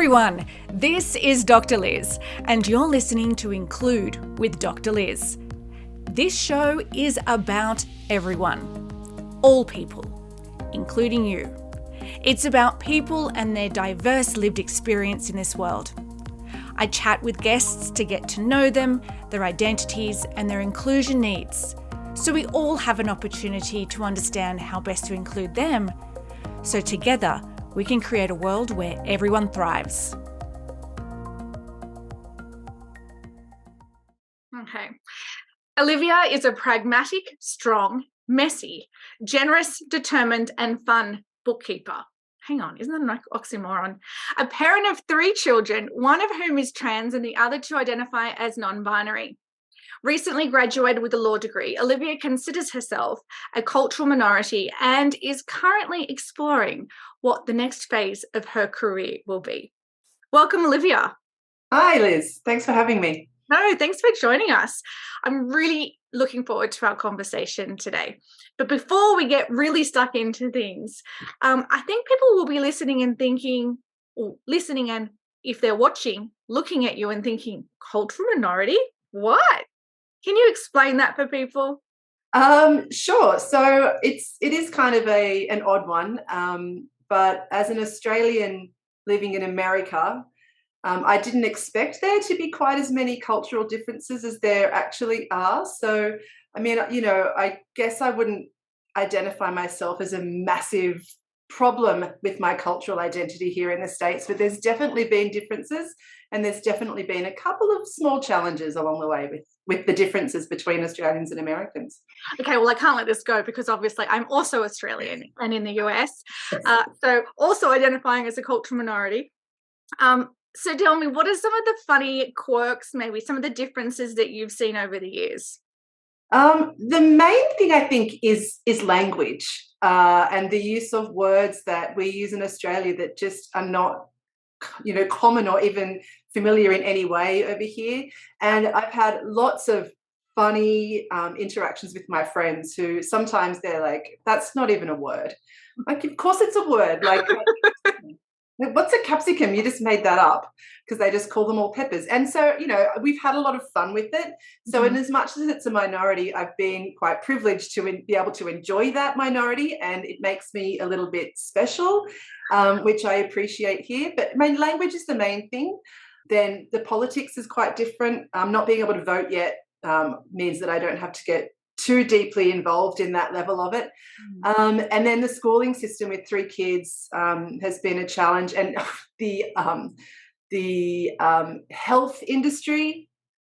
everyone, this is Dr. Liz, and you're listening to Include with Dr. Liz. This show is about everyone, all people, including you. It's about people and their diverse lived experience in this world. I chat with guests to get to know them, their identities, and their inclusion needs, so we all have an opportunity to understand how best to include them, so together we can create a world where everyone thrives. Okay. Olivia is a pragmatic, strong, messy, generous, determined, and fun bookkeeper. Hang on, isn't that an oxymoron? A parent of 3 children, one of whom is trans and the other 2 identify as non-binary. Recently graduated with a law degree, Olivia considers herself a cultural minority and is currently exploring what the next phase of her career will be. Welcome, Olivia. Hi, Liz. Thanks for having me. No, thanks for joining us. I'm really looking forward to our conversation today. But before we get really stuck into things, I think people will be listening and thinking, or listening and if they're watching, looking at you and thinking, cultural minority? What? Can you explain that for people? Sure. So it is kind of an odd one, but as an Australian living in America, I didn't expect there to be quite as many cultural differences as there actually are. So, I mean, I guess I wouldn't identify myself as a massive problem with my cultural identity here in the States, but there's definitely been differences, and there's definitely been a couple of small challenges along the way with the differences between Australians and Americans. Okay, well, I can't let this go because obviously I'm also Australian and in the US, so also identifying as a cultural minority. So tell me, what are some of the funny quirks, maybe some of the differences that you've seen over the years? The main thing I think is language and the use of words that we use in Australia that just are not, common or even familiar in any way over here. And I've had lots of funny interactions with my friends who sometimes they're like, "That's not even a word." Like, of course it's a word. Like, what's a capsicum? You just made that up, because they just call them all peppers. And so, we've had a lot of fun with it. So in as much as it's a minority, I've been quite privileged to be able to enjoy that minority, and it makes me a little bit special, which I appreciate here. But my language is the main thing. Then the politics is quite different. Not being able to vote yet means that I don't have to get too deeply involved in that level of it. And then the schooling system with 3 kids has been a challenge, and the health industry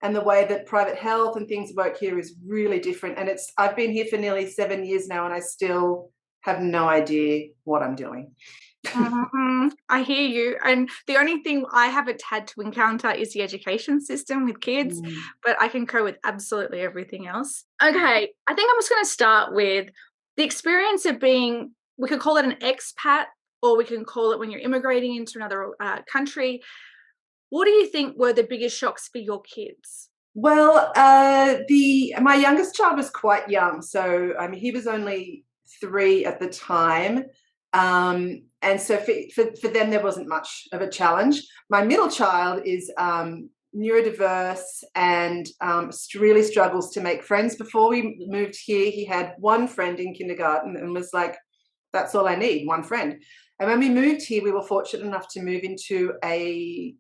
and the way that private health and things work here is really different. And I've been here for nearly 7 years now, and I still have no idea what I'm doing. I hear you. And the only thing I haven't had to encounter is the education system with kids, but I concur with absolutely everything else. Okay, I think I'm just going to start with the experience of being, we could call it an expat, or we can call it when you're immigrating into another country. What do you think were the biggest shocks for your kids? Well, my youngest child was quite young. So, I mean, he was only 3 at the time. And so for them, there wasn't much of a challenge. My middle child is neurodiverse and really struggles to make friends. Before we moved here, he had 1 friend in kindergarten and was like, "That's all I need, 1 friend." And when we moved here, we were fortunate enough to move into a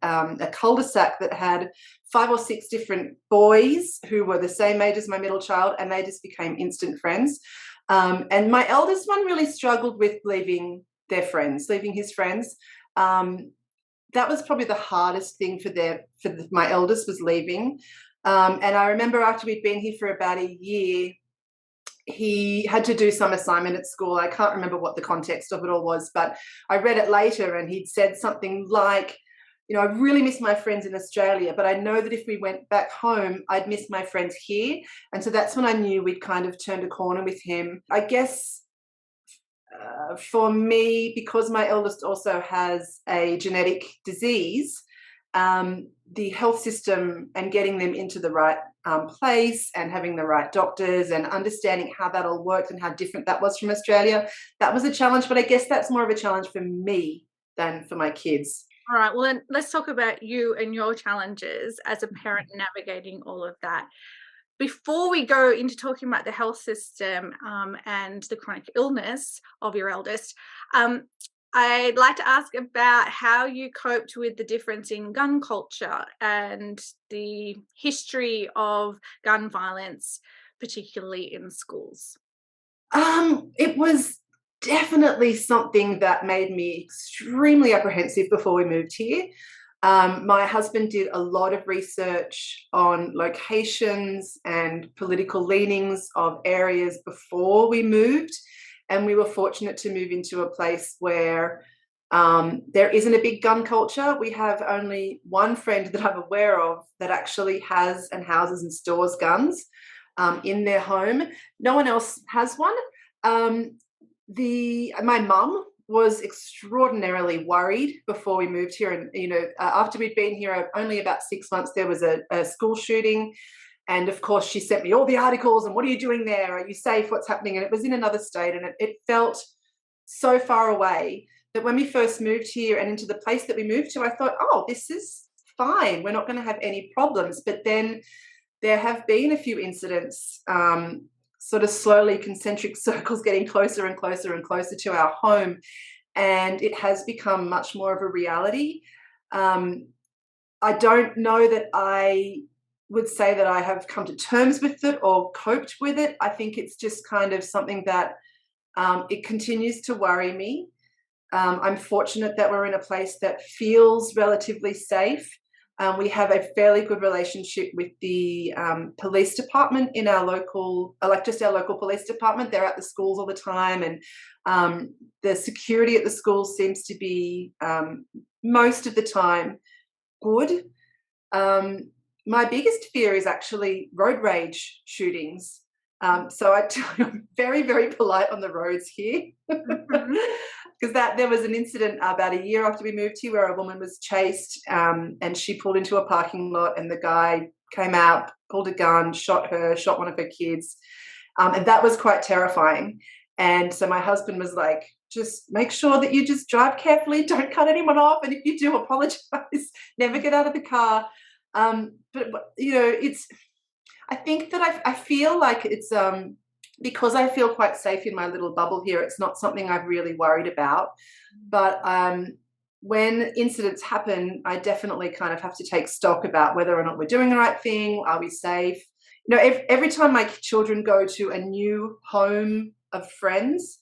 cul-de-sac that had 5 or 6 different boys who were the same age as my middle child, and they just became instant friends. And my eldest one really struggled with leaving his friends. That was probably the hardest thing my eldest was leaving. And I remember after we'd been here for about a year, he had to do some assignment at school. I can't remember what the context of it all was, but I read it later, and he'd said something like, "I really miss my friends in Australia, but I know that if we went back home, I'd miss my friends here." And so that's when I knew we'd kind of turned a corner with him. I guess for me, because my eldest also has a genetic disease, the health system and getting them into the right place and having the right doctors and understanding how that all worked and how different that was from Australia, that was a challenge. But I guess that's more of a challenge for me than for my kids. All right. Well, then let's talk about you and your challenges as a parent navigating all of that. Before we go into talking about the health system and the chronic illness of your eldest, I'd like to ask about how you coped with the difference in gun culture and the history of gun violence, particularly in schools. It was definitely something that made me extremely apprehensive before we moved here. My husband did a lot of research on locations and political leanings of areas before we moved, and we were fortunate to move into a place where there isn't a big gun culture. We have only one friend that I'm aware of that actually has and houses and stores guns in their home. No one else has one. My mum was extraordinarily worried before we moved here, and after we'd been here only about 6 months, there was a school shooting, and of course she sent me all the articles and what are you doing there? Are you safe? What's happening? And it was in another state, and it felt so far away that when we first moved here and into the place that we moved to, I thought, oh, this is fine. We're not going to have any problems. But then there have been a few incidents, sort of slowly concentric circles getting closer and closer and closer to our home. And it has become much more of a reality. I don't know that I would say that I have come to terms with it or coped with it. I think it's just kind of something that it continues to worry me. I'm fortunate that we're in a place that feels relatively safe. We have a fairly good relationship with the police department in our local, just our local police department. They're at the schools all the time, and the security at the schools seems to be most of the time good. My biggest fear is actually road rage shootings. So I'm very, very polite on the roads here. Because there was an incident about a year after we moved here where a woman was chased, and she pulled into a parking lot, and the guy came out, pulled a gun, shot her, shot one of her kids. And that was quite terrifying. And so my husband was like, just make sure that you just drive carefully, don't cut anyone off. And if you do, apologize, never get out of the car. But I think that I feel like it's because I feel quite safe in my little bubble here. It's not something I've really worried about. But when incidents happen, I definitely kind of have to take stock about whether or not we're doing the right thing. Are we safe? Every time my children go to a new home of friends,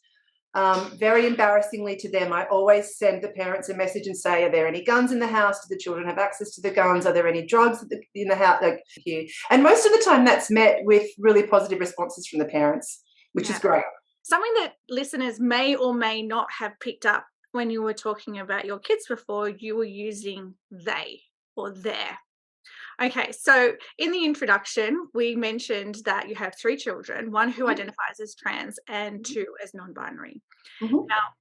very embarrassingly to them, I always send the parents a message and say, are there any guns in the house? Do the children have access to the guns? Are there any drugs in the house? Here? And most of the time that's met with really positive responses from the parents, which is great. Something that listeners may or may not have picked up when you were talking about your kids before, you were using they or their. Okay, so in the introduction, we mentioned that you have 3 children, one who identifies as trans and 2 as non-binary. Mm-hmm. Now,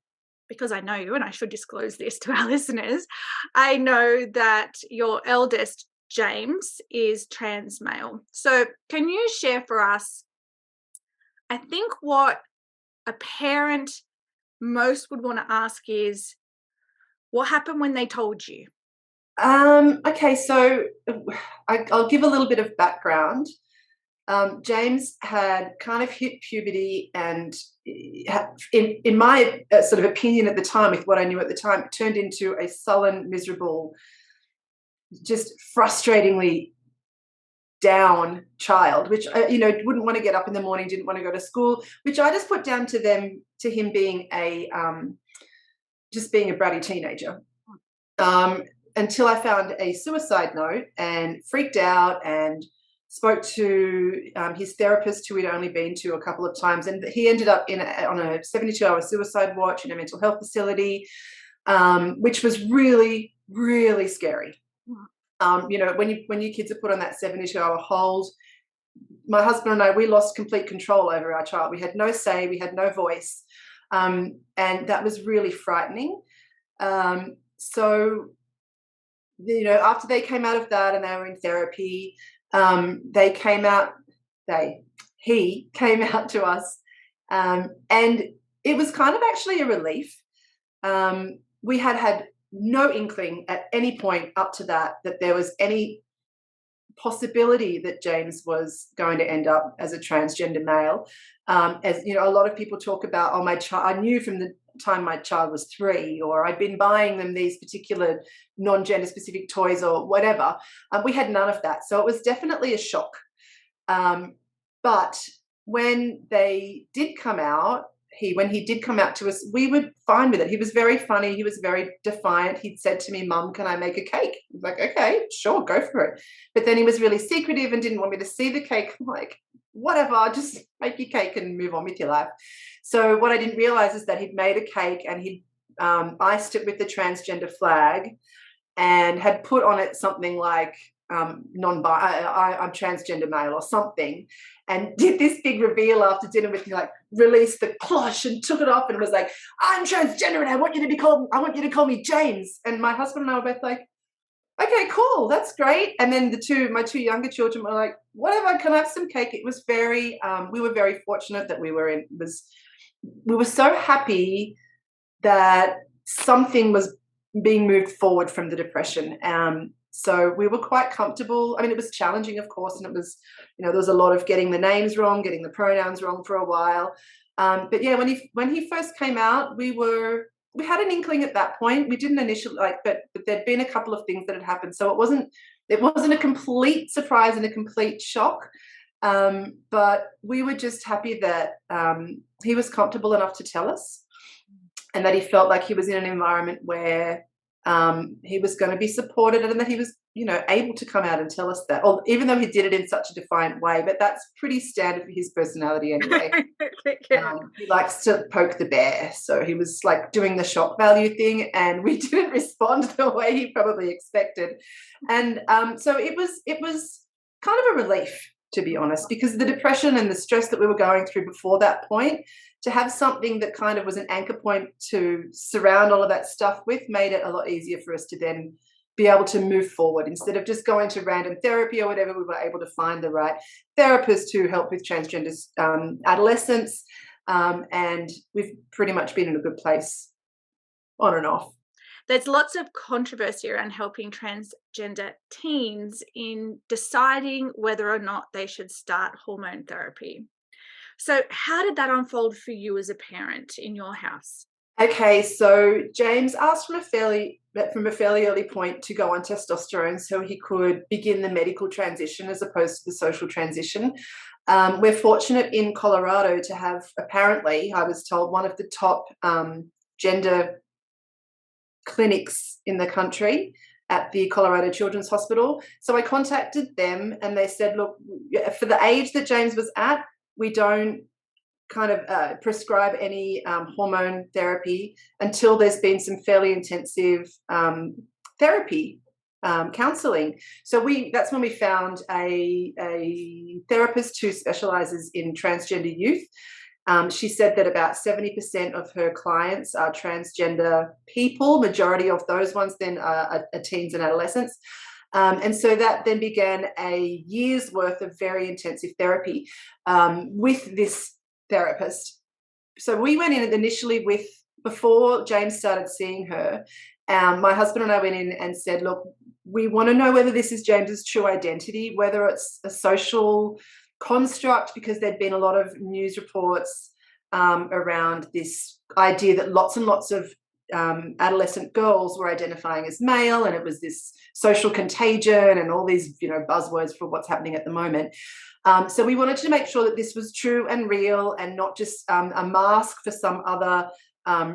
because I know you, and I should disclose this to our listeners, I know that your eldest, James, is trans male. So can you share for us, I think what a parent most would want to ask is, what happened when they told you? Okay, so I'll give a little bit of background. James had kind of hit puberty, and in my sort of opinion at the time, with what I knew at the time, turned into a sullen, miserable, just frustratingly down child, which wouldn't want to get up in the morning, didn't want to go to school, which I just put down to him being just being a bratty teenager. Until I found a suicide note and freaked out and spoke to his therapist, who he'd only been to a couple of times, and he ended up on a 72-hour suicide watch in a mental health facility, which was really, really scary. When your kids are put on that 72-hour hold, my husband and I, we lost complete control over our child. We had no say, we had no voice, and that was really frightening. So after they came out of that and they were in therapy, he came out to us, and it was kind of actually a relief. We had no inkling at any point up to that there was any possibility that James was going to end up as a transgender male. As you know, a lot of people talk about, oh, my child, I knew from the time my child was 3, or I'd been buying them these particular non-gender specific toys or whatever. We had none of that. So it was definitely a shock. But when they did come out, when he did come out to us, we were fine with it. He was very funny. He was very defiant. He'd said to me, "Mum, can I make a cake?" I was like, "Okay, sure, go for it." But then he was really secretive and didn't want me to see the cake. I'm like, whatever, just make your cake and move on with your life. So what I didn't realize is that he'd made a cake and he'd iced it with the transgender flag and had put on it something like I'm transgender male or something, and did this big reveal after dinner with me, like released the cloche and took it off and was like, "I'm transgender and I want you to call me James." And my husband and I were both like, "Okay, cool, that's great." And then my two younger children were like, "Whatever, can I have some cake?" It was very, we were very fortunate that we were so happy that something was being moved forward from the depression. So we were quite comfortable. I mean, it was challenging, of course, and it was, there was a lot of getting the names wrong, getting the pronouns wrong for a while. But yeah, when he first came out, we had an inkling at that point. We didn't initially but there'd been a couple of things that had happened, so it wasn't a complete surprise and a complete shock. But we were just happy that he was comfortable enough to tell us, and that he felt like he was in an environment where he was going to be supported, and that he was, able to come out and tell us that, or even though he did it in such a defiant way, but that's pretty standard for his personality anyway. He likes to poke the bear, so he was like doing the shock value thing, and we didn't respond the way he probably expected. And so it was kind of a relief, to be honest, because the depression and the stress that we were going through before that point, to have something that kind of was an anchor point to surround all of that stuff with, made it a lot easier for us to then be able to move forward. Instead of just going to random therapy or whatever, we were able to find the right therapist to help with transgender adolescence. And we've pretty much been in a good place on and off. There's lots of controversy around helping transgender teens in deciding whether or not they should start hormone therapy. So how did that unfold for you as a parent in your house? Okay, so James asked from a fairly early point to go on testosterone so he could begin the medical transition as opposed to the social transition. We're fortunate in Colorado to have, apparently, I was told, one of the top gender clinics in the country at the Colorado Children's Hospital. So I contacted them and they said, look, for the age that James was at, we don't kind of prescribe any hormone therapy until there's been some fairly intensive therapy, counseling. So that's when we found a therapist who specializes in transgender youth. She said that about 70% of her clients are transgender people. Majority of those ones then are teens and adolescents. And so that then began a year's worth of very intensive therapy with this therapist. So we went in initially before James started seeing her, my husband and I went in and said, look, we want to know whether this is James's true identity, whether it's a social construct, because there'd been a lot of news reports around this idea that lots and lots of adolescent girls were identifying as male, and it was this social contagion and all these buzzwords for what's happening at the moment. So we wanted to make sure that this was true and real and not just a mask for some other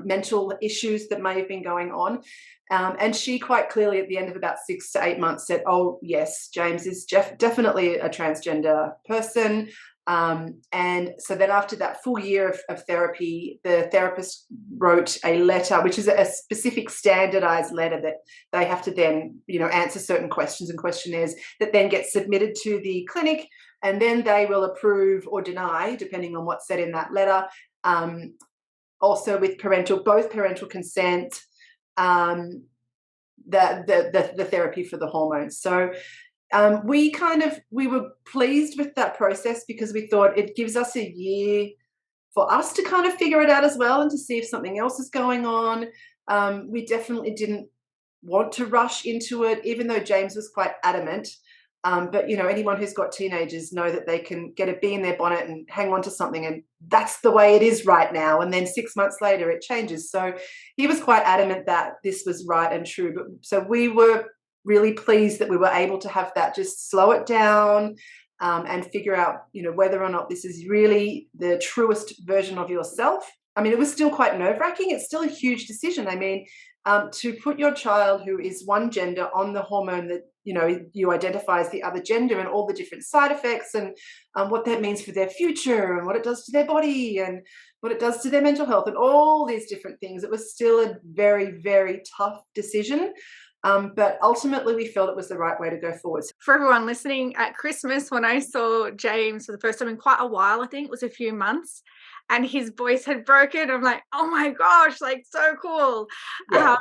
mental issues that may have been going on. And she quite clearly at the end of about 6 to 8 months said, oh yes, James is definitely a transgender person. And so then after that full year of therapy, the therapist wrote a letter, which is a specific standardized letter that they have to then, answer certain questions and questionnaires that then get submitted to the clinic, and then they will approve or deny, depending on what's said in that letter. Also with both parental consent, the therapy for the hormones. So we were pleased with that process because we thought it gives us a year for us to kind of figure it out as well and to see if something else is going on. We definitely didn't want to rush into it, even though James was quite adamant. But, you know, anyone who's got teenagers know that they can get a bee in their bonnet and hang on to something, and that's the way it is right now. And then 6 months later, it changes. So he was quite adamant that this was right and true. But so we were really pleased that we were able to have that, just slow it down, and figure out, you know, whether or not this is really the truest version of yourself. I mean, it was still quite nerve-wracking. It's still a huge decision. I mean, to put your child who is one gender on the hormone that, you know, you identify as the other gender, and all the different side effects, and what that means for their future, and what it does to their body, and what it does to their mental health, and all these different things. It was still a very, very tough decision. But ultimately we felt it was the right way to go forward. For everyone listening, at Christmas, when I saw James for the first time in quite a while, I think it was a few months, and his voice had broken, I'm like, oh my gosh, like, so cool. Yeah.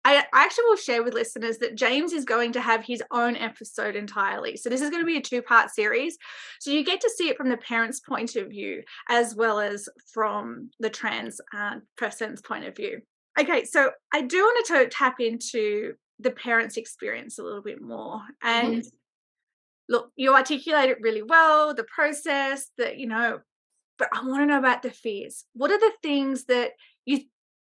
I actually will share with listeners that James is going to have his own episode entirely. So this is going to be a 2-part series. So you get to see it from the parent's point of view, as well as from the trans person's point of view. Okay, so I do want to tap into the parent's experience a little bit more. And look, you articulate it really well, the process, that, you know, but I want to know about the fears. What are the things that you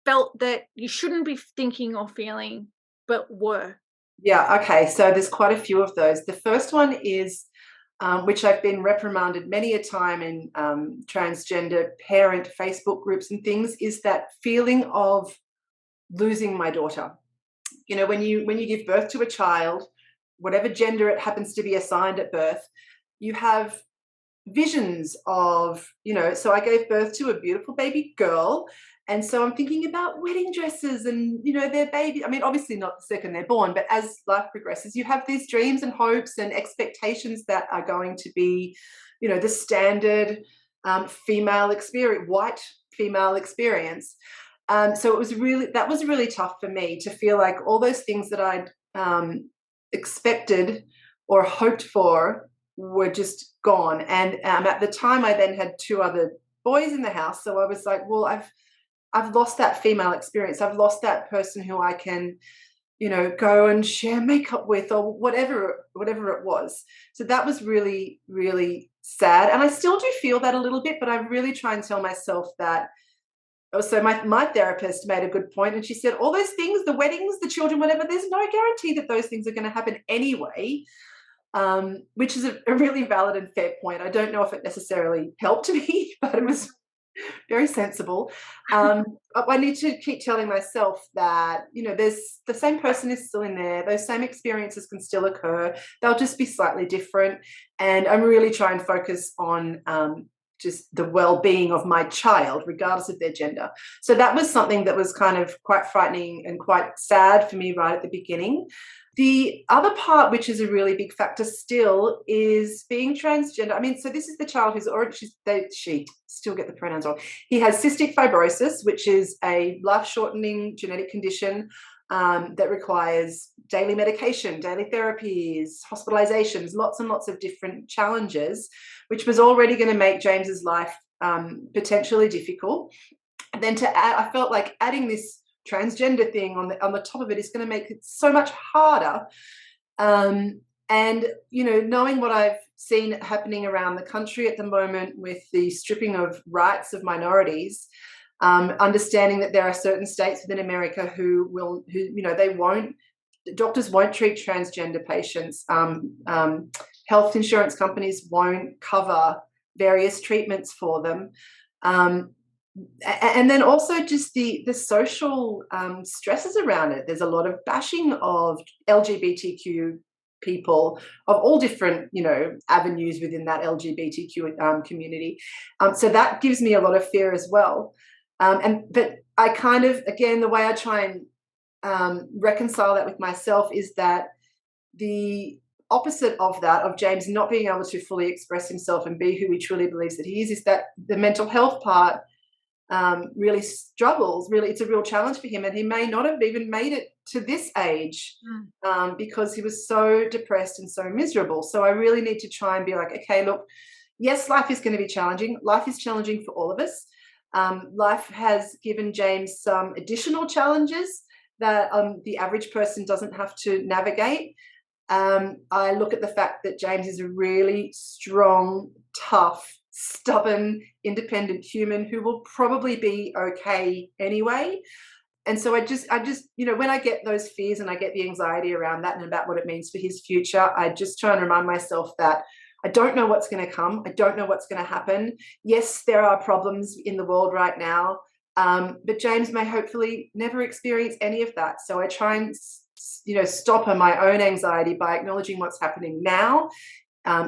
felt that you shouldn't be thinking or feeling, but were? Yeah, okay. So there's quite a few of those. The first one is, which I've been reprimanded many a time in transgender parent Facebook groups and things, is that feeling of losing my daughter. You know, when you give birth to a child, whatever gender it happens to be assigned at birth, you have visions of, you know, so I gave birth to a beautiful baby girl. And so I'm thinking about wedding dresses and, you know, their baby. I mean, obviously not the second they're born, but as life progresses, you have these dreams and hopes and expectations that are going to be, you know, the standard female experience, white female experience. So that was really tough for me to feel like all those things that I'd expected or hoped for were just gone. And at the time, I then had 2 other boys in the house. So I was like, well, I've lost that female experience. I've lost that person who I can, you know, go and share makeup with, or whatever it was. So that was really, really sad. And I still do feel that a little bit, but I really try and tell myself that. So my therapist made a good point, and she said, all those things, the weddings, the children, whatever, there's no guarantee that those things are going to happen anyway, which is a really valid and fair point. I don't know if it necessarily helped me, but it was very sensible. I need to keep telling myself that, you know, there's the same person is still in there. Those same experiences can still occur. They'll just be slightly different. And I'm really trying to focus on just the well-being of my child, regardless of their gender. So that was something that was kind of quite frightening and quite sad for me right at the beginning. The other part, which is a really big factor still, is being transgender. I mean, so this is the child who's already, she still get the pronouns wrong. He has cystic fibrosis, which is a life-shortening genetic condition that requires daily medication, daily therapies, hospitalizations, lots and lots of different challenges, which was already going to make James's life potentially difficult. And then to add, I felt like adding this transgender thing on the top of it is going to make it so much harder. And, you know, knowing what I've seen happening around the country at the moment with the stripping of rights of minorities, understanding that there are certain states within America who you know, doctors won't treat transgender patients. Health insurance companies won't cover various treatments for them. And then also just the social stresses around it. There's a lot of bashing of LGBTQ people of all different, you know, avenues within that LGBTQ community. So that gives me a lot of fear as well. But I kind of, again, the way I try and reconcile that with myself is that the opposite of that, of James not being able to fully express himself and be who he truly believes that he is that the mental health part really struggles. Really, it's a real challenge for him, and he may not have even made it to this age because he was so depressed and so miserable. So I really need to try and be like, okay, look, yes, life is going to be challenging. Life is challenging for all of us. Life has given James some additional challenges that the average person doesn't have to navigate. I look at the fact that James is a really strong, tough, stubborn, independent human who will probably be okay anyway. And so I just, when I get those fears and I get the anxiety around that and about what it means for his future, I just try and remind myself that I don't know what's going to come. I don't know what's going to happen. Yes, there are problems in the world right now, but James may hopefully never experience any of that. So I try and, stop on my own anxiety by acknowledging what's happening now.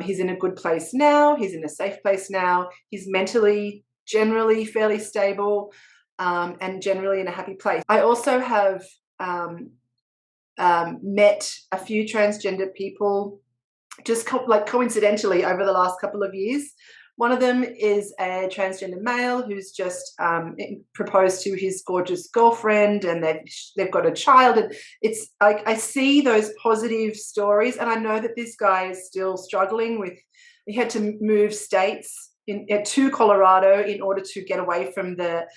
He's in a good place now. He's in a safe place now. He's mentally, generally fairly stable, and generally in a happy place. I also have met a few transgender people just coincidentally over the last couple of years. One of them is a transgender male who's just proposed to his gorgeous girlfriend, and they've got a child. And it's like I see those positive stories, and I know that this guy is still struggling with. He had to move states to Colorado in order to get away from the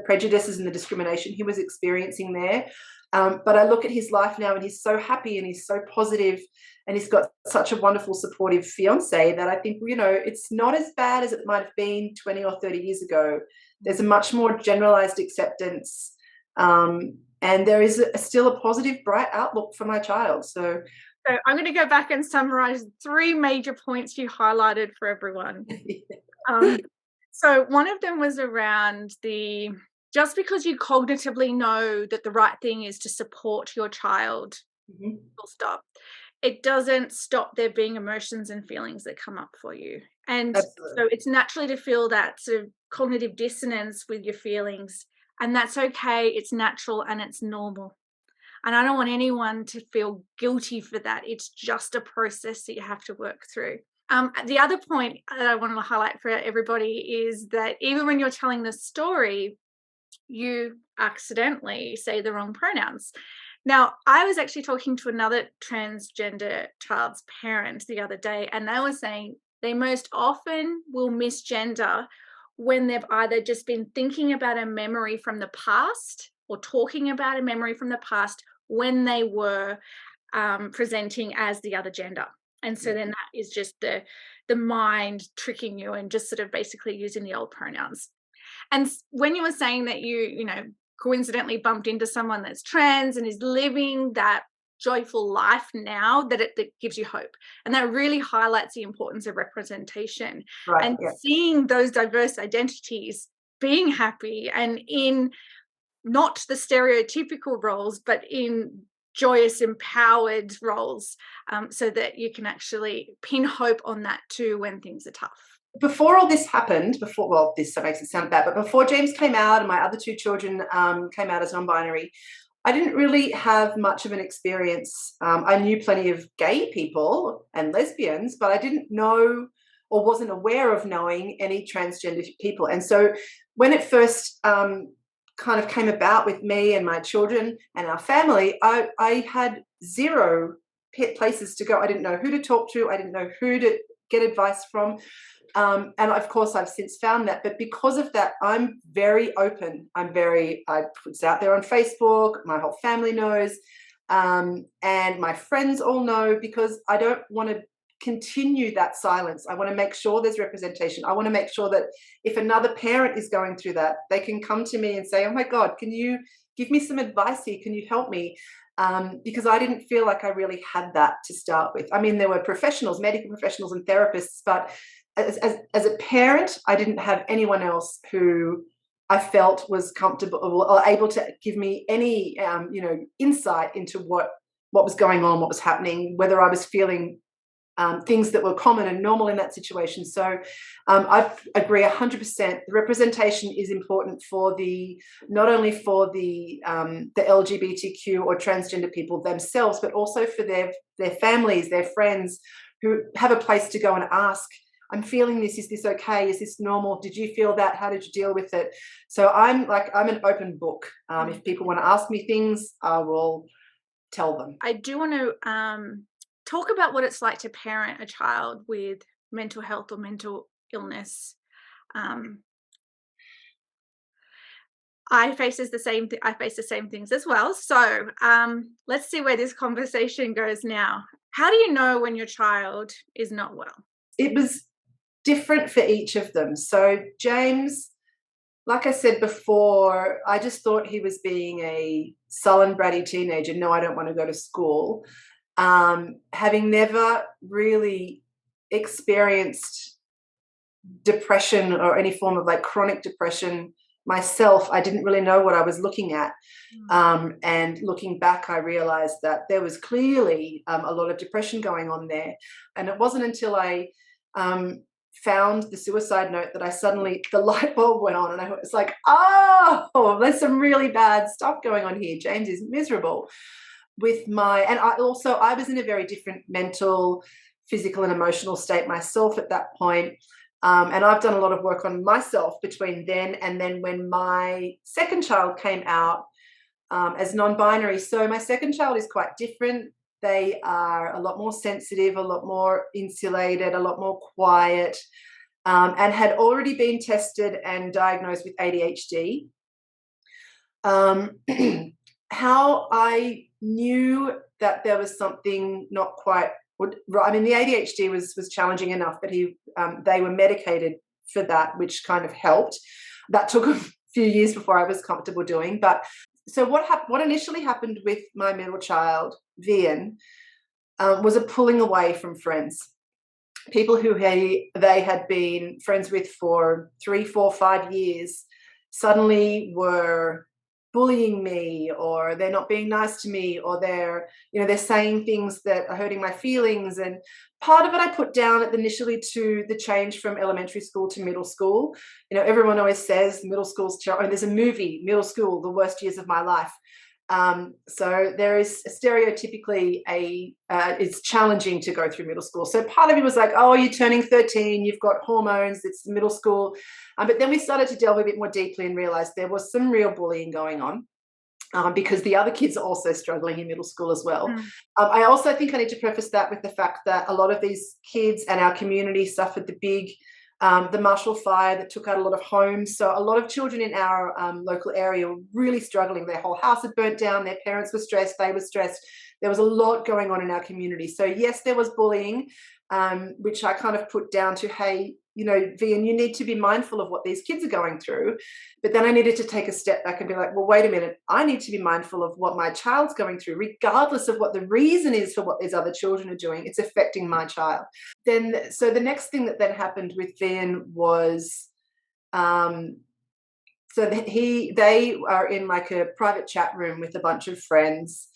prejudices and the discrimination he was experiencing there. But I look at his life now, and he's so happy and he's so positive, and he's got such a wonderful, supportive fiance that I think, it's not as bad as it might have been 20 or 30 years ago. There's a much more generalized acceptance, and there is still a positive, bright outlook for my child. So I'm going to go back and summarize 3 major points you highlighted for everyone. So one of them was around just because you cognitively know that the right thing is to support your child, full stop, it doesn't stop there being emotions and feelings that come up for you. And Absolutely. So it's naturally to feel that sort of cognitive dissonance with your feelings, and that's okay. It's natural and it's normal. And I don't want anyone to feel guilty for that. It's just a process that you have to work through. The other point that I want to highlight for everybody is that even when you're telling the story, you accidentally say the wrong pronouns. Now, I was actually talking to another transgender child's parent the other day, and they were saying they most often will misgender when they've either just been thinking about a memory from the past or talking about a memory from the past when they were presenting as the other gender. And so then that is just the mind tricking you and just sort of basically using the old pronouns. And when you were saying that you coincidentally bumped into someone that's trans and is living that joyful life now, that gives you hope. And that really highlights the importance of representation, right, and seeing those diverse identities being happy and in not the stereotypical roles, but in joyous, empowered roles, so that you can actually pin hope on that too when things are tough. Before all this happened, this makes it sound bad, but before James came out and my other 2 children came out as non-binary, I didn't really have much of an experience. I knew plenty of gay people and lesbians, but I didn't know or wasn't aware of knowing any transgender people. And so when it first kind of came about with me and my children and our family, I had 0 places to go. I didn't know who to talk to. I didn't know who to get advice from. And of course, I've since found that. But because of that, I'm very open. I put it out there on Facebook. My whole family knows. And my friends all know, because I don't want to continue that silence. I want to make sure there's representation. I want to make sure that if another parent is going through that, they can come to me and say, oh my God, can you give me some advice here? Can you help me? Because I didn't feel like I really had that to start with. I mean, there were professionals, medical professionals and therapists, but as a parent, I didn't have anyone else who I felt was comfortable or able to give me any, insight into what was going on, what was happening, whether I was feeling things that were common and normal in that situation. So I agree 100%. The representation is important for not only for the LGBTQ or transgender people themselves, but also for their families, their friends, who have a place to go and ask, I'm feeling this. Is this okay? Is this normal? Did you feel that? How did you deal with it? So I'm an open book. If people want to ask me things, I will tell them. I do want to talk about what it's like to parent a child with mental health or mental illness. I face the same things as well. So let's see where this conversation goes now. How do you know when your child is not well? It was different for each of them. So James, like I said before, I just thought he was being a sullen, bratty teenager. No, I don't want to go to school. Having never really experienced depression or any form of like chronic depression myself, I didn't really know what I was looking at. And looking back, I realized that there was clearly a lot of depression going on there. And it wasn't until I found the suicide note that I suddenly, the light bulb went on, and I was like, oh, there's some really bad stuff going on here. James is miserable. I was in a very different mental, physical and emotional state myself at that point. And I've done a lot of work on myself between then and then when my second child came out as non-binary. So my second child is quite different. They are a lot more sensitive, a lot more insulated, a lot more quiet, and had already been tested and diagnosed with ADHD. How I knew that there was something not quite right. I mean, the ADHD was challenging enough, but they were medicated for that, which kind of helped. That took a few years before I was comfortable doing. But so what initially happened with my middle child, Vian, was a pulling away from friends. People who they had been friends with for 3, 4, 5 years suddenly were bullying me, or they're not being nice to me, or they're saying things that are hurting my feelings. And part of it I put down initially to the change from elementary school to middle school. Everyone always says middle school's there's a movie, Middle School, the worst years of my life. So there is stereotypically it's challenging to go through middle school. So part of me was like, oh, you're turning 13, you've got hormones, it's middle school. But then we started to delve a bit more deeply and realized there was some real bullying going on. Because the other kids are also struggling in middle school as well. I also think I need to preface that with the fact that a lot of these kids and our community suffered the Marshall Fire that took out a lot of homes. So a lot of children in our local area were really struggling. Their whole house had burnt down. Their parents were stressed. They were stressed. There was a lot going on in our community. So yes, there was bullying, which I kind of put down to, hey, Vian, you need to be mindful of what these kids are going through. But then I needed to take a step back and be like, well, wait a minute, I need to be mindful of what my child's going through, regardless of what the reason is for what these other children are doing. It's affecting my child. So the next thing that then happened with Vian was, they are in like a private chat room with a bunch of friends.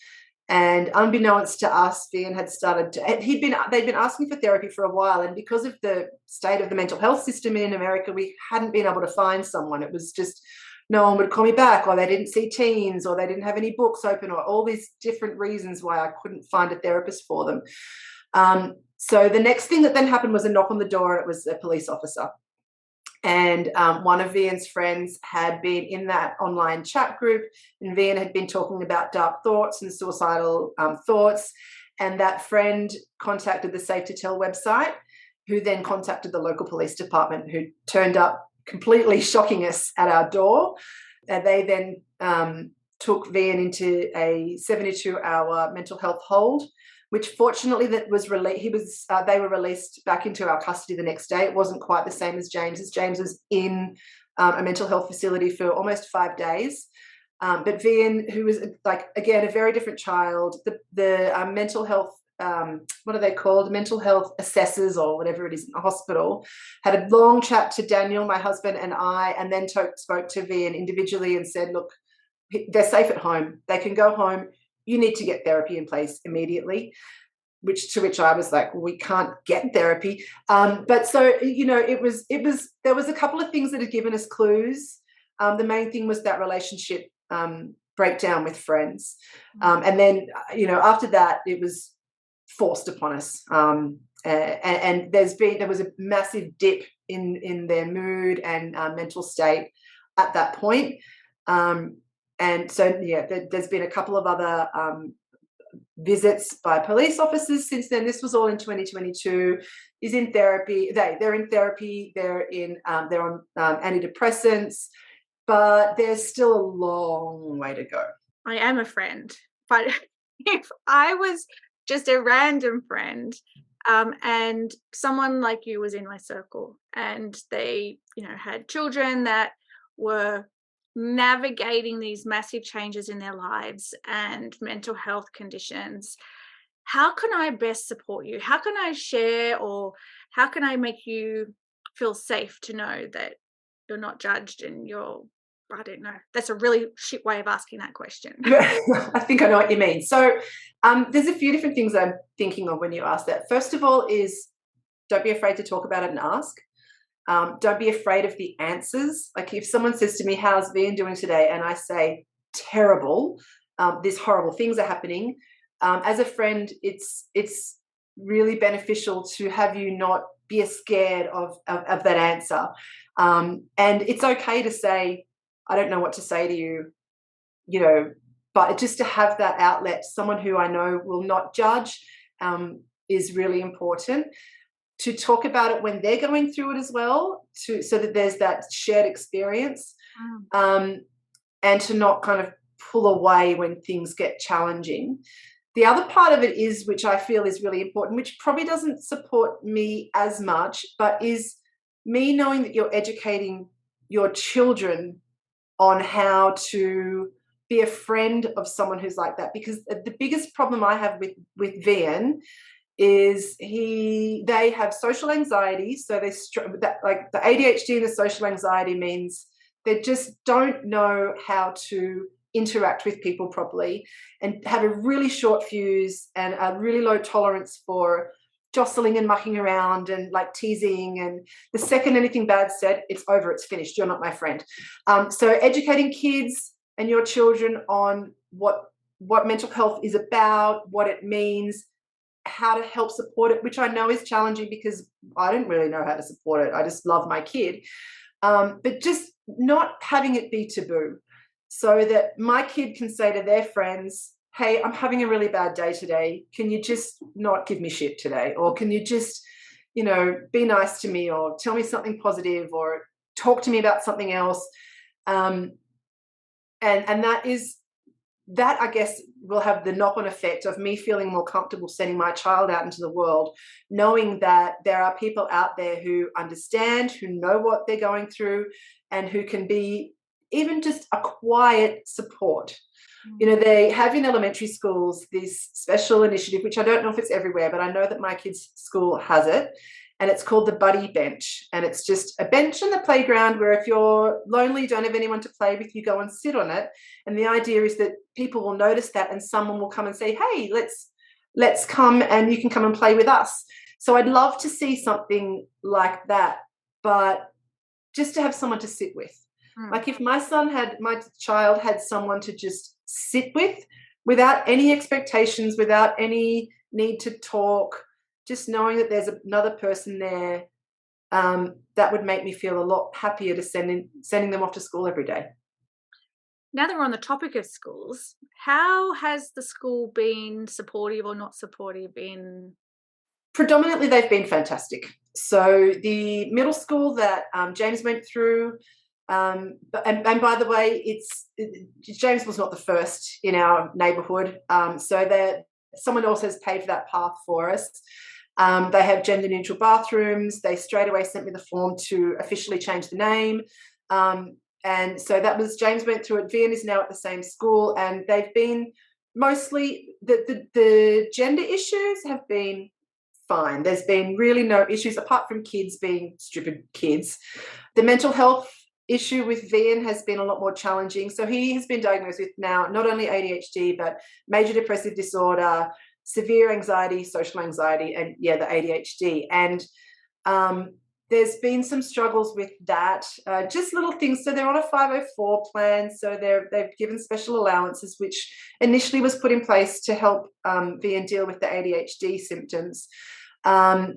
And unbeknownst to us, Vian had they'd been asking for therapy for a while. And because of the state of the mental health system in America, we hadn't been able to find someone. It was just no one would call me back, or they didn't see teens, or they didn't have any books open, or all these different reasons why I couldn't find a therapist for them. So the next thing that then happened was a knock on the door, and it was a police officer. And one of Vian's friends had been in that online chat group, and Vian had been talking about dark thoughts and suicidal thoughts. And that friend contacted the Safe to Tell website, who then contacted the local police department, who turned up completely shocking us at our door. And they then took Vian into a 72-hour mental health hold, which fortunately that was released. They were released back into our custody the next day. It wasn't quite the same as James's. James was in a mental health facility for almost 5 days. But Vian, who was again a very different child, the mental health, what are they called? Mental health assessors or whatever it is in the hospital, had a long chat to Daniel, my husband, and I, and then spoke to Vian individually and said, look, they're safe at home. They can go home. You need to get therapy in place immediately, to which I was like, well, we can't get therapy. But so, there was a couple of things that had given us clues. The main thing was that relationship breakdown with friends. And then, after that, it was forced upon us. And there was a massive dip in their mood and mental state at that point. And so, there's been a couple of other visits by police officers since then. This was all in 2022. He's in therapy. They're in therapy. They're on antidepressants. but there's still a long way to go. I am a friend, but if I was just a random friend, and someone like you was in my circle, and they, had children that were navigating these massive changes in their lives and mental health conditions, how can I best support you? How can I share, or how can I make you feel safe to know that you're not judged and I don't know. That's a really shit way of asking that question. I think I know what you mean. So there's a few different things I'm thinking of when you ask that. First of all is, don't be afraid to talk about it and ask. Don't be afraid of the answers. Like if someone says to me, how's Vian doing today? And I say, terrible. These horrible things are happening. As a friend, it's really beneficial to have you not be scared of that answer. And it's okay to say, I don't know what to say to you, but just to have that outlet, someone who I know will not judge, is really important. To talk about it when they're going through it as well, so that there's that shared experience, and to not kind of pull away when things get challenging. The other part of it is, which I feel is really important, which probably doesn't support me as much, but is me knowing that you're educating your children on how to be a friend of someone who's like that. Because the biggest problem I have with Vian is they have social anxiety. So like the ADHD and the social anxiety means they just don't know how to interact with people properly, and have a really short fuse and a really low tolerance for jostling and mucking around and like teasing, and the second anything bad said, it's over, it's finished, you're not my friend. So educating kids and your children on what mental health is about, what it means, how to help support it, which I know is challenging because I don't really know how to support it. I just love my kid. But just not having it be taboo, so that my kid can say to their friends, hey, I'm having a really bad day today. Can you just not give me shit today? Or can you just, be nice to me, or tell me something positive, or talk to me about something else? And that I guess will have the knock-on effect of me feeling more comfortable sending my child out into the world, knowing that there are people out there who understand, who know what they're going through, and who can be even just a quiet support. They have in elementary schools this special initiative, which I don't know if it's everywhere, but I know that my kids' school has it, and it's called the Buddy Bench. And it's just a bench in the playground where if you're lonely, don't have anyone to play with, you go and sit on it. And the idea is that people will notice that, and someone will come and say, hey, let's come, and you can come and play with us. So I'd love to see something like that, but just to have someone to sit with. Like if my child had someone to just sit with, without any expectations, without any need to talk, just knowing that there's another person there, that would make me feel a lot happier to sending them off to school every day. Now that we're on the topic of schools, how has the school been supportive or not supportive in? Predominantly, they've been fantastic. So the middle school that James went through, and by the way, James was not the first in our neighbourhood. So that someone else has paved that path for us. They have gender neutral bathrooms. They straight away sent me the form to officially change the name. And so that was, James went through it. Vian is now at the same school, and they've been mostly, the gender issues have been fine. There's been really no issues apart from kids being stupid kids. The mental health issue with Vian has been a lot more challenging. So he has been diagnosed with now not only ADHD, but major depressive disorder, severe anxiety, social anxiety, and the ADHD. And there's been some struggles with that, just little things. So they're on a 504 plan. So they've given special allowances, which initially was put in place to help Vian deal with the ADHD symptoms.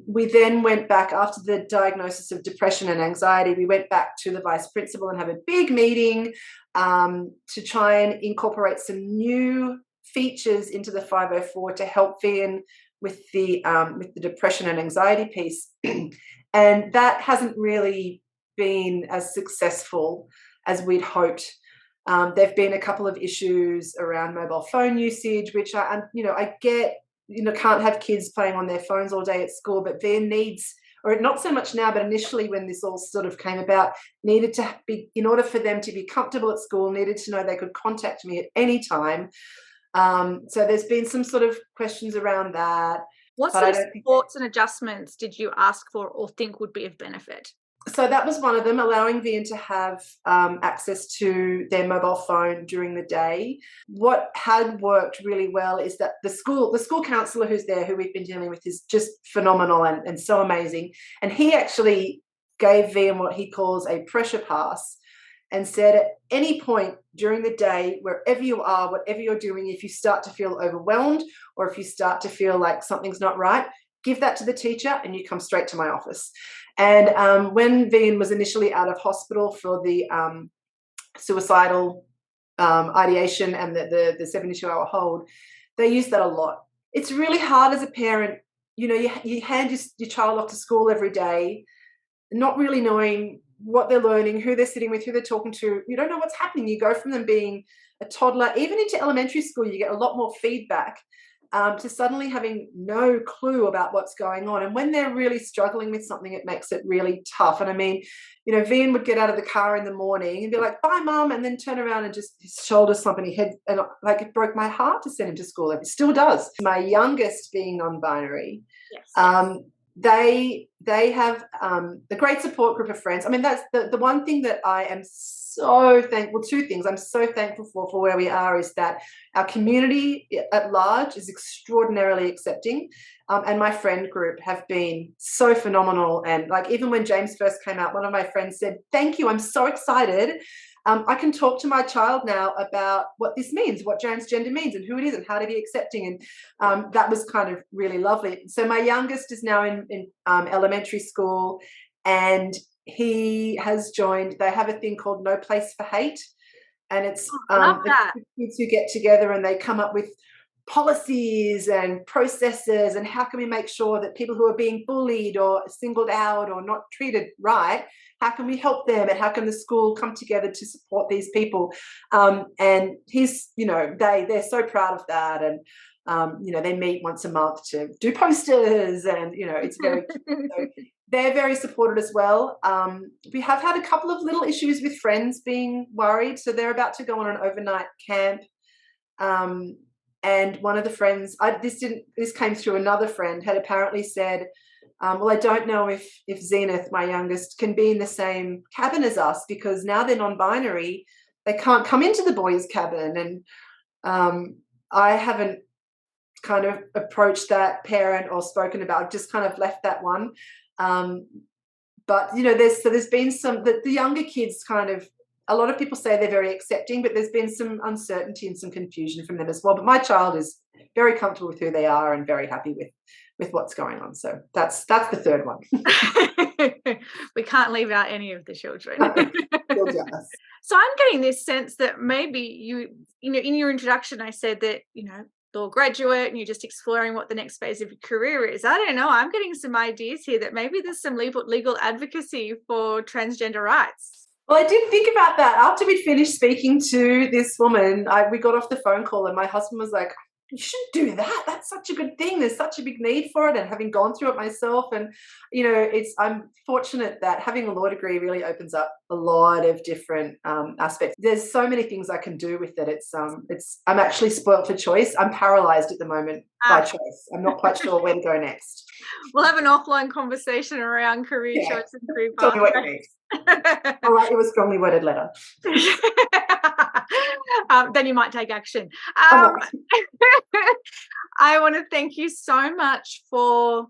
We then went back after the diagnosis of depression and anxiety. We went back to the vice principal and have a big meeting to try and incorporate some new features into the 504 to help Vian with the depression and anxiety piece. And that hasn't really been as successful as we'd hoped. There've been a couple of issues around mobile phone usage, which I get, can't have kids playing on their phones all day at school, but their needs, or not so much now, but initially when this all sort of came about, needed to be, in order for them to be comfortable at school, needed to know they could contact me at any time. So there's been some sort of questions around that. What sort of supports and adjustments did you ask for or think would be of benefit? So that was one of them, allowing Vian to have access to their mobile phone during the day. What had worked really well is that the school counsellor who's there, who we've been dealing with, is just phenomenal and so amazing. And he actually gave Vian what he calls a pressure pass and said at any point during the day, wherever you are, whatever you're doing, if you start to feel overwhelmed or if you start to feel like something's not right, give that to the teacher and you come straight to my office. And when Vian was initially out of hospital for the suicidal ideation and the 72-hour hold, they used that a lot. It's really hard as a parent, you hand your child off to school every day, not really knowing what they're learning, who they're sitting with, who they're talking to. You don't know what's happening. You go from them being a toddler, even into elementary school, you get a lot more feedback, to suddenly having no clue about what's going on. And when they're really struggling with something, it makes it really tough. And I mean, Vian would get out of the car in the morning and be like, "Bye, Mum," and then turn around and just his shoulders slump and he head, and like it broke my heart to send him to school. It still does. My youngest being non-binary, yes. They have a great support group of friends. I mean, that's the one thing that I am so thankful, two things I'm so thankful for where we are, is that our community at large is extraordinarily accepting. And my friend group have been so phenomenal. And like, even when James first came out, one of my friends said, "Thank you, I'm so excited. I can talk to my child now about what this means, what transgender means and who it is and how to be accepting." And that was kind of really lovely. So my youngest is now in elementary school, and he has joined, they have a thing called No Place for Hate. And it's kids who get together and they come up with policies and processes and how can we make sure that people who are being bullied or singled out or not treated right, how can we help them, and how can the school come together to support these people? And he's, they're so proud of that. And they meet once a month to do posters, and it's very so they're very supported as well. We have had a couple of little issues with friends being worried, so they're about to go on an overnight camp. And one of the friends, this came through another friend, had apparently said, well, I don't know if Zenith, my youngest, can be in the same cabin as us because now they're non-binary, they can't come into the boys' cabin. And I haven't kind of approached that parent or spoken about, just kind of left that one. But there's been some, the younger kids kind of, a lot of people say they're very accepting, but there's been some uncertainty and some confusion from them as well. But my child is very comfortable with who they are and very happy with what's going on. So that's the third one. We can't leave out any of the children. So I'm getting this sense that maybe you in your introduction, I said that, you're a graduate and you're just exploring what the next phase of your career is. I don't know. I'm getting some ideas here that maybe there's some legal advocacy for transgender rights. Well, I did think about that. After we'd finished speaking to this woman, we got off the phone call and my husband was like, "You should do that. That's such a good thing. There's such a big need for it." And having gone through it myself, and I'm fortunate that having a law degree really opens up a lot of different aspects. There's so many things I can do with it. I'm actually spoilt for choice. I'm paralyzed at the moment by choice. I'm not quite sure where to go next. We'll have an offline conversation around career choice and career pathway. Tell me what next. I'll write you a strongly worded letter. Then you might take action. I want to thank you so much for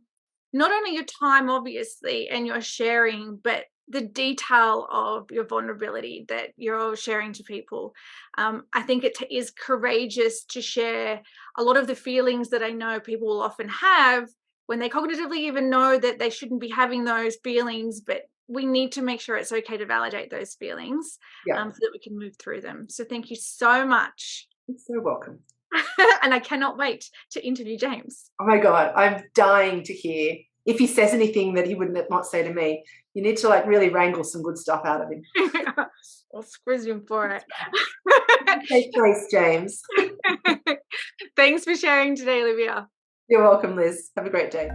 not only your time, obviously, and your sharing, but the detail of your vulnerability that you're sharing to people. I think it is courageous to share a lot of the feelings that I know people will often have when they cognitively even know that they shouldn't be having those feelings, but we need to make sure it's okay to validate those feelings so that we can move through them. So thank you so much. You're so welcome. And I cannot wait to interview James. Oh my God, I'm dying to hear if he says anything that he would not say to me. You need to like really wrangle some good stuff out of him. We'll squiz him for it. Okay, thanks, James. Thanks for sharing today, Olivia. You're welcome, Liz. Have a great day.